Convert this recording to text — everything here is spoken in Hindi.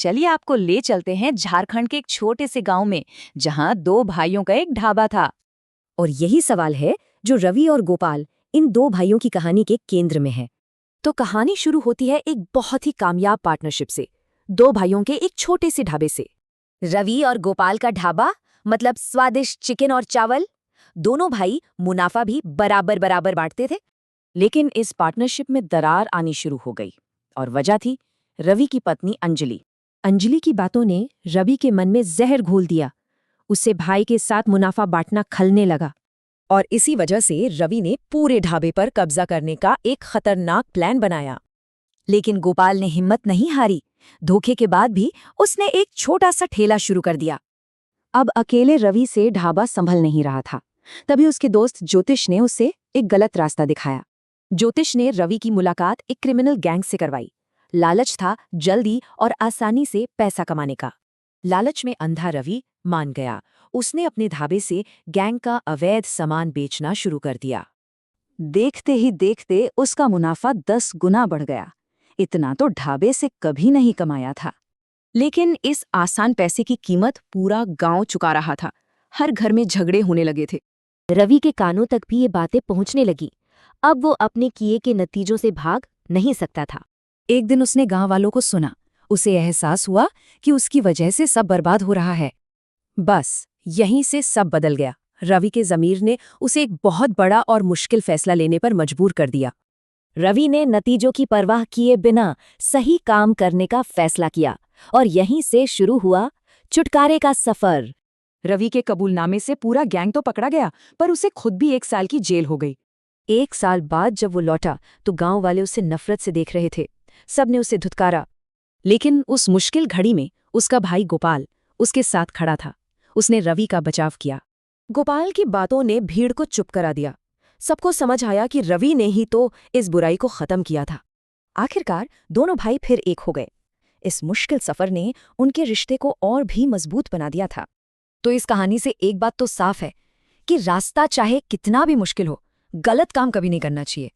चलिए आपको ले चलते हैं झारखंड के एक छोटे से गांव में, जहां दो भाइयों का एक ढाबा था। और यही सवाल है जो रवि और गोपाल इन दो भाइयों की कहानी के केंद्र में है। तो कहानी शुरू होती है एक बहुत ही कामयाब पार्टनरशिप से, दो भाइयों के एक छोटे से ढाबे से। रवि और गोपाल का ढाबा मतलब स्वादिष्ट चिकन और चावल। दोनों भाई मुनाफा भी बराबर बराबर बांटते थे। लेकिन इस पार्टनरशिप में दरार आनी शुरू हो गई, और वजह थी रवि की पत्नी अंजलि। अंजलि की बातों ने रवि के मन में जहर घोल दिया। उससे भाई के साथ मुनाफा बांटना खलने लगा, और इसी वजह से रवि ने पूरे ढाबे पर कब्जा करने का एक खतरनाक प्लान बनाया। लेकिन गोपाल ने हिम्मत नहीं हारी। धोखे के बाद भी उसने एक छोटा सा ठेला शुरू कर दिया। अब अकेले रवि से ढाबा संभल नहीं रहा था। तभी उसके दोस्त ज्योतिष ने उसे एक गलत रास्ता दिखाया। ज्योतिष ने रवि की मुलाकात एक क्रिमिनल गैंग से करवाई। लालच था जल्दी और आसानी से पैसा कमाने का। लालच में अंधा रवि मान गया। उसने अपने ढाबे से गैंग का अवैध सामान बेचना शुरू कर दिया। देखते ही देखते उसका मुनाफा 10 गुना बढ़ गया। इतना तो ढाबे से कभी नहीं कमाया था। लेकिन इस आसान पैसे की कीमत पूरा गांव चुका रहा था। हर घर में झगड़े होने लगे थे। रवि के कानों तक भी ये बातें पहुंचने लगी। अब वो अपने किए के नतीजों से भाग नहीं सकता था। एक दिन उसने गांव वालों को सुना। उसे एहसास हुआ कि उसकी वजह से सब बर्बाद हो रहा है। बस यहीं से सब बदल गया। रवि के ज़मीर ने उसे एक बहुत बड़ा और मुश्किल फैसला लेने पर मजबूर कर दिया। रवि ने नतीजों की परवाह किए बिना सही काम करने का फैसला किया, और यहीं से शुरू हुआ छुटकारे का सफर। रवि के कबूलनामे से पूरा गैंग तो पकड़ा गया, पर उसे खुद भी 1 साल की जेल हो गई। 1 साल बाद जब वो लौटा तो गांव वाले उसे नफरत से देख रहे थे। सबने उसे धुतकारा। लेकिन उस मुश्किल घड़ी में उसका भाई गोपाल उसके साथ खड़ा था। उसने रवि का बचाव किया। गोपाल की बातों ने भीड़ को चुप करा दिया। सबको समझ आया कि रवि ने ही तो इस बुराई को खत्म किया था। आखिरकार दोनों भाई फिर एक हो गए। इस मुश्किल सफर ने उनके रिश्ते को और भी मजबूत बना दिया था। तो इस कहानी से एक बात तो साफ है कि रास्ता चाहे कितना भी मुश्किल हो, गलत काम कभी नहीं करना चाहिए।